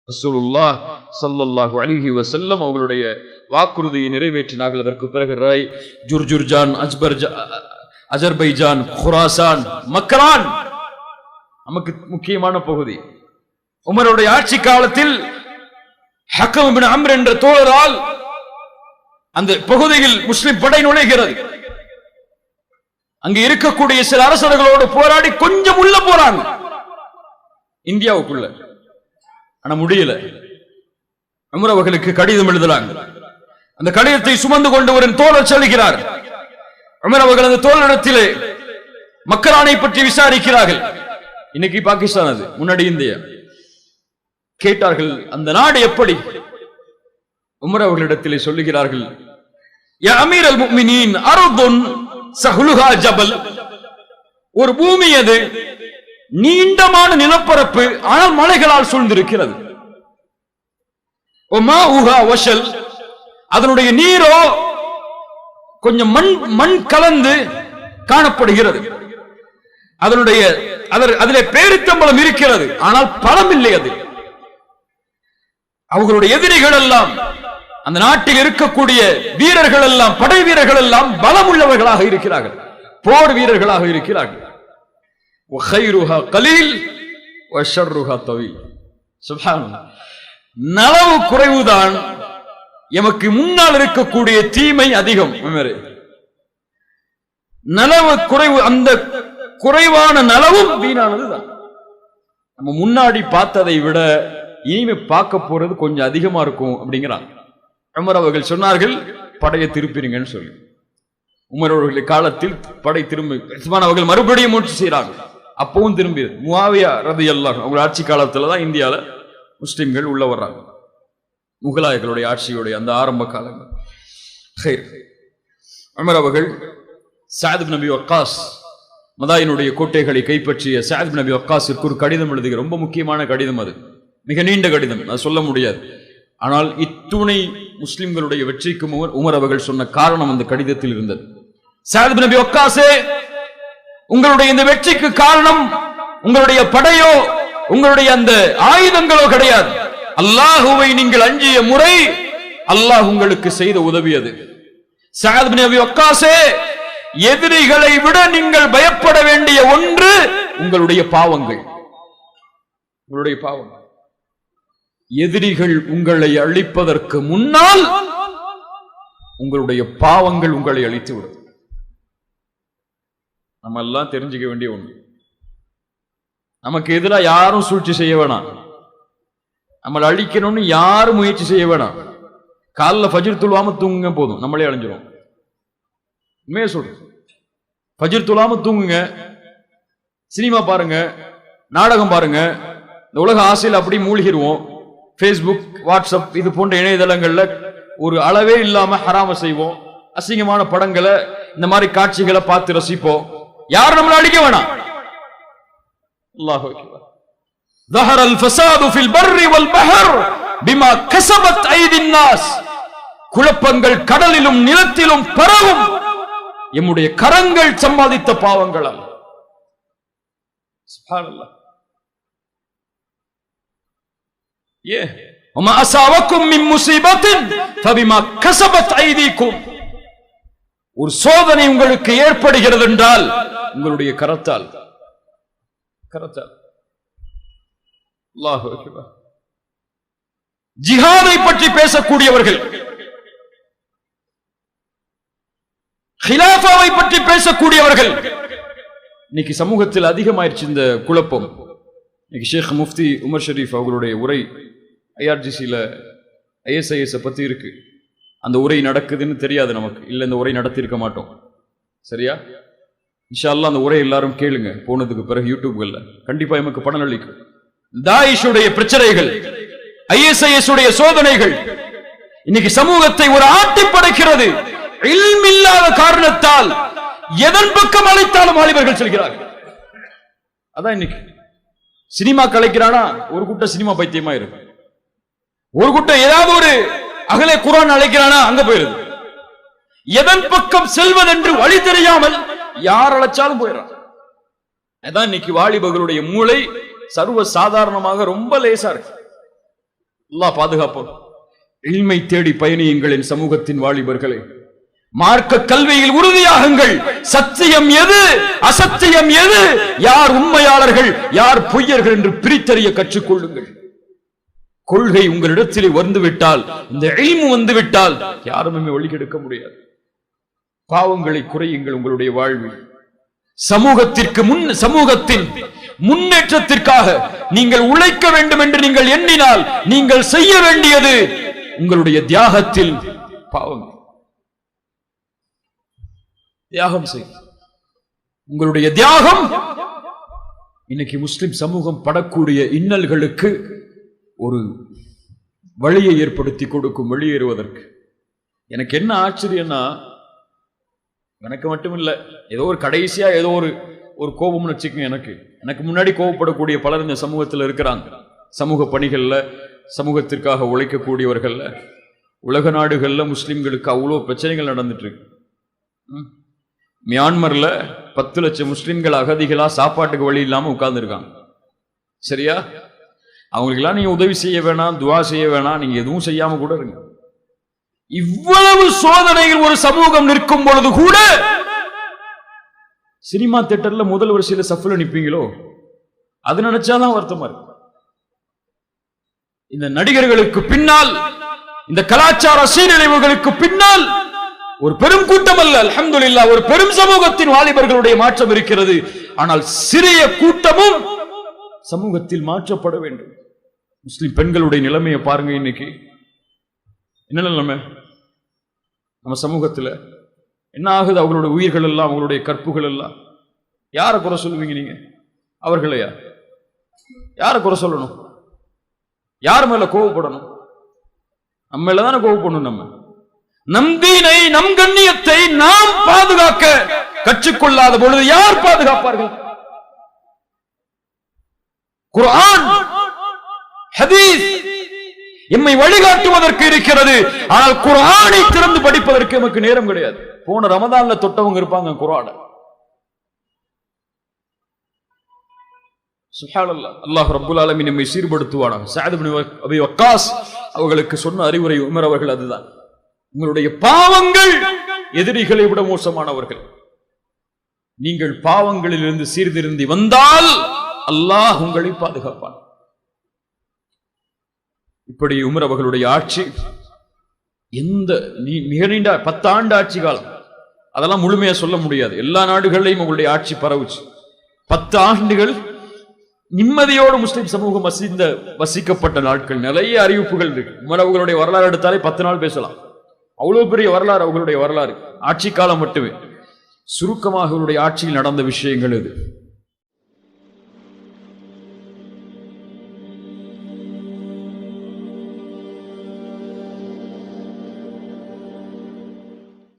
ரசூலுல்லாஹ் ஸல்லல்லாஹு அலைஹி வஸல்லம் அவர்களுடைய வாக்குறுதியை நிறைவேற்றினார்கள். அதற்கு பிறகு ஜுர்ஜுர்ஜான், அஜர்பைஜான், குராசான், மக்ரான் நமக்கு முக்கியமான பகுதி. உமருடைய ஆட்சி காலத்தில் ஹக்கம் இப்னு அம்ர் என்ற தோழரால் அந்த பகுதியில் முஸ்லிம் படை நுழைகிறது. அங்கு இருக்கக்கூடிய சில அரசர்களோடு போராடி கொஞ்சம் உள்ள போறாங்க இந்தியாவுக்குள்ள. ஆனா முடியல. உமர் அவர்களுக்கு கடிதம் எழுதுறாங்க. அந்த கடிதத்தை சுமந்து கொண்டு ஒரு தோழர் செல்கிறார். உமர் அவர்கள் அந்த தோழரிடத்திலே மக்கரானை பற்றி விசாரிக்கிறார்கள். இன்னைக்கு பாகிஸ்தான், அது முன்னாடி இந்தியா. கேட்டார்கள் அந்த நாடு எப்படி? உமர் அவர்களிடத்திலே சொல்லுகிறார்கள், யா அமீர் அல் முஃமினீன் அர்துன் சஹ்லுஹா ஜபல், ஒரு பூமி அது, நீண்டமான நிலப்பரப்பு, ஆனால் மலைகளால் சூழ்ந்திருக்கிறது. ஒமாஉஹா வஷல், அதனுடைய நீரோ கொஞ்சம் மண் கலந்து காணப்படுகிறது. அதனுடைய அதிலே பேரித்தம்பளம் இருக்கிறது, ஆனால் பழம் இல்லை. அது அவர்களுடைய எதிரிகள் எல்லாம், அந்த நாட்டில் இருக்கக்கூடிய வீரர்கள் எல்லாம், படை வீரர்கள் எல்லாம் பலம் உள்ளவர்களாக இருக்கிறார்கள், போர் வீரர்களாக இருக்கிறார்கள். நலவு குறைவுதான் எமக்கு முன்னால் இருக்கக்கூடிய தீமை அதிகம். நலவு குறைவு, அந்த குறைவான நலவும் வீணானதுதான். நம்ம முன்னாடி பார்த்ததை விட இனிமே பார்க்க போறது கொஞ்சம் அதிகமா இருக்கும் அப்படிங்கிறாங்க. உமர் அவர்கள் சொன்னார்கள், படையை திருப்பிடுங்கன்னு சொல்லி. உமர் அவர்களுடைய காலத்தில் படை திரும்பி, உஸ்மான் அவர்கள் மறுபடியும் முயற்சி செய்யறாங்க. அப்பவும் திரும்பி முஆவியா ரலியல்லாஹு அன்ஹு அவங்க ஆட்சி காலத்துல தான் இந்தியால முஸ்லிம்கள் உள்ள வர்றாங்க. முகலாயர்களுடைய ஆட்சியுடைய அந்த ஆரம்ப காலங்கள். உமர் அவர்கள் சஅத் இப்னு அபி வக்காஸ், மதாயினுடைய கோட்டைகளை கைப்பற்றிய சஅத் இப்னு அபி வக்காஸிற்கு ஒரு கடிதம் எழுதுகிறார். ரொம்ப முக்கியமான கடிதம், அது மிக நீண்ட கடிதம், அது சொல்ல முடியாது. ஆனால் இத்துணை முஸ்லிம்களுடைய வெற்றிக்கு உமர் அவர்கள் சொன்ன காரணம் அந்த கடிதத்தில் இருந்தது. சஅத் இப்னு அபி வக்காஸே, உங்களுடைய இந்த வெற்றிக்கு காரணம் உங்களுடைய படையோ உங்களுடைய அந்த ஆயுதங்களோ கிடையாது. அல்லாஹ்வை நீங்கள் அஞ்சிய முறை, அல்லாஹ் உங்களுக்கு செய்த உதவி அது. சஅத் இப்னு அபி வக்காஸே, எதிரிகளை விட நீங்கள் பயப்பட வேண்டிய ஒன்று உங்களுடைய பாவங்கள். உங்களுடைய பாவங்கள். எதிரிகள் உங்களை அழிப்பதற்கு முன்னால் உங்களுடைய பாவங்கள் உங்களை அழித்துவிடும். நம்ம எல்லாம் தெரிஞ்சுக்க வேண்டிய ஒன்று. நமக்கு எதிராக யாரும் சூழ்ச்சி செய்ய வேணாம், நம்மளை அழிக்கணும்னு யாரும் முயற்சி செய்ய வேணாம். காலில் ஃபஜ்ர் துள்ளாம தூங்குங்க, போதும், நம்மளே அழிஞ்சிரும். உண்மையே சொல்றேன், ஃபஜ்ர் துள்ளாம தூங்குங்க, சினிமா பாருங்க, நாடகம் பாருங்க, இந்த உலக ஆசையில் அப்படி மூழ்கிடுவோம். ஃபேஸ்புக், வாட்ஸ்அப் இது போன்ற இணையதளங்கள்ல ஒரு அளவே இல்லாம ஹராம செய்வோம். அசிங்கமான படங்களை, இந்த மாதிரி காட்சிகளை பார்த்து ரசிப்போம். யாரும் நம்மளை அழிக்க வேணாம். அல்லாஹ் அக்பர். ظهر الفساد في البر والبحر بما كسبت ايدي الناس. குழப்பங்கள் கடலிலும் நிலத்திலும் பரவும் எம்முடைய கரங்கள் சம்பாதித்த பாவங்களால். சுப்ஹானல்லாஹ். وما أصابكم من مصيبة فبما كسبت أيديكم. ஒரு சோதனை உங்களுக்கு ஏற்படுகிறது என்றால் உங்களுடைய கரத்தால். அல்லாஹ் அக்பர். ஜிஹாதை பற்றி பேசக்கூடியவர்கள், ஹிலாஃபாவை பற்றி பேசக்கூடியவர்கள், இன்னைக்கு சமூகத்தில் அதிகமாயிருச்சு இந்த குழப்பம். இன்னைக்கு ஷேக் முஃப்தி உமர் ஷரீஃப் அவர்களுடைய உரை IRGCல ISIS பத்தி இருக்கு. அந்த உரை நடக்குதுன்னு தெரியாது நமக்கு, இல்ல இந்த உரை நடத்திருக்க மாட்டோம். சரியா? இன்ஷா அல்லாஹ் அந்த உரை எல்லாரும் கேளுங்க. போனதுக்கு பிறகு யூடியூப்கள்ல கண்டிப்பா எமக்கு பலன் அளிக்கும். தாயிஷுடைய பிரச்சனைகள், ISIS உடைய சோதனைகள் இன்னைக்கு சமூகத்தை ஒரு ஆட்டி படைக்கிறது. இல்ம் இல்லாத காரணத்தால் எதன் பக்கம் அழைத்தாலும் வாலிபர்கள் செல்கிறார்கள். அதான் இன்னைக்கு சினிமா கலைக்கிறானா ஒரு கூட்டம் சினிமா பைத்தியமா இருக்கு, ஒரு கூட்டம் ஏதாவது ஒரு அகலே குர்ஆன் அழைக்கிறானா அங்க போயிருது. எதன் பக்கம் செல்வதென்று வழி தெரியாமல் யார் அழைச்சாலும் போயிடறான். அதான் இன்னைக்கு வாலிபர்களுடைய மூளை சர்வ சாதாரணமாக ரொம்ப லேசா இருக்கு. அல்லாஹ் பாதுகாப்போம். இல்மை தேடி பயணியுங்கள் என் சமூகத்தின் வாலிபர்களே. மார்க்க கல்வியில் உறுதியாகுங்கள். சத்தியம் எது, அசத்தியம் எது, யார் உண்மையாளர்கள் யார் பொய்யர்கள் என்று பிரித்தறிய கற்றுக்கொள்ளுங்கள். கொள்கை உங்களிடத்திலே வந்துவிட்டால், இந்த இல்மு வந்துவிட்டால் யாருமே வழிகெடுக்க முடியாது. பாவங்களை குறையுங்கள் உங்களுடைய வாழ்வில். சமூகத்தின் முன்னேற்றத்திற்காக நீங்கள் உழைக்க வேண்டும் என்று நீங்கள் எண்ணினால் நீங்கள் செய்ய வேண்டியது உங்களுடைய தியாகத்தில் பாவங்கள். தியாகம் செய்ய உங்களுடைய தியாகம் இன்னைக்கு முஸ்லிம் சமூகம் படக்கூடிய இன்னல்களுக்கு ஒரு வழியை ஏற்படுத்தி கொடுக்கும். வெளியேறுவதற்கு எனக்கு என்ன ஆச்சரியம்னா, எனக்கு மட்டும் இல்ல, ஏதோ ஒரு கடைசியா ஏதோ ஒரு கோபம்னு வச்சுக்கோங்க. எனக்கு முன்னாடி கோபப்படக்கூடிய பலர் இந்த சமூகத்தில் இருக்கிறாங்க. சமூக பணிகள்ல, சமூகத்திற்காக உழைக்கக்கூடியவர்கள்ல, உலக நாடுகள்ல முஸ்லிம்களுக்கு அவ்வளோ பிரச்சனைகள் நடந்துட்டு இருக்கு. மியான்மர்ல 10 லட்சம் முஸ்லிம்கள் அகதிகளா சாப்பாட்டுக்கு வழி இல்லாம உட்கார்ந்து இருக்காங்க. சரியா? அவங்களுக்கெல்லாம் நீங்க உதவி செய்ய வேணாம், துவா செய்ய வேணாம், நீங்க எதுவும் செய்யாம கூட இருங்க. இவ்வளவு சோதனையில் ஒரு சமூகம் நிற்கும் பொழுது கூட சினிமா தியேட்டர்ல முதல் வரிசையில சஃப்ல நிப்பீங்களோ, அது நினைச்சாதான் வருத்தமா இருக்கு. இந்த நடிகர்களுக்கு பின்னால், இந்த கலாச்சார சீரழிவுகளுக்கு பின்னால் ஒரு பெரும் கூட்டம் அல்ல, அல்ஹம்துலில்லாஹ், ஒரு பெரும் சமூகத்தின் வாலிபர்களுடைய மாற்றம் இருக்கிறது. ஆனால் சிறிய கூட்டமும் சமூகத்தில் மாற்றப்பட வேண்டும். முஸ்லிம் பெண்களுடைய நிலைமையை பாருங்க. இன்னைக்கு என்ன நிலைமை நம்ம சமூகத்தில் என்ன ஆகுது? அவங்களுடைய உயிர்கள் எல்லாம், அவங்களுடைய கற்புகள் எல்லாம். யாரை குறை சொல்லுவீங்க நீங்க? அவர்களையா? யாரை குறை சொல்லணும்? யார் மேல கோவப்படணும்? நம்ம மேல தானே கோவப்படணும். நம்ம நம் தீனை, நம் கண்ணியத்தை நாம் பாதுகாக்க கற்றுக்கொள்ளாத பொழுது யார் பாதுகாப்பார்கள்? குர்ஆன், ஹதீஸ் எம்மை வழிகாட்டுவதற்கு இருக்கிறது. ஆனால் குர்ஆனை திறந்து படிப்பதற்கு நமக்கு நேரம் கிடையாது. போன ரமதான்ல தொட்டவங்க இருப்பாங்க குர்ஆனை. சுப்ஹானல்லாஹ். அல்லாஹ் ரப்பல் ஆலமீன் நம்மை சீர்படுத்துவானாக. சஅத் இப்னு அபி வக்காஸ் அவர்களுக்கு சொன்ன அறிவுரை உமர் அவர்கள் அதுதான். உங்களுடைய பாவங்கள் எதிரிகளை விட மோசமானவர்கள். நீங்கள் பாவங்களில் இருந்து சீர்திருந்தி வந்தால் அல்லாஹ் உங்களை பாதுகாப்பான். இப்படி உமர் அவர்களுடைய ஆட்சி எந்த மிக நீண்ட 10 ஆண்டு ஆட்சி காலம், அதெல்லாம் முழுமையா சொல்ல முடியாது. எல்லா நாடுகளிலும் உங்களுடைய ஆட்சி பரவுச்சு. 10 ஆண்டுகள் நிம்மதியோடு முஸ்லிம் சமூகம் வசிக்கப்பட்ட நாட்கள். நிறைய அறிவிப்புகள் இருக்கு. உமர் அவர்களுடைய வரலாறு எடுத்தாலே 10 நாள் பேசலாம். அவ்வளவு பெரிய வரலாறு அவர்களுடைய வரலாறு. ஆட்சி காலம் மட்டுமே. சுருக்கமாக அவருடைய ஆட்சியில் நடந்த விஷயங்கள் இது.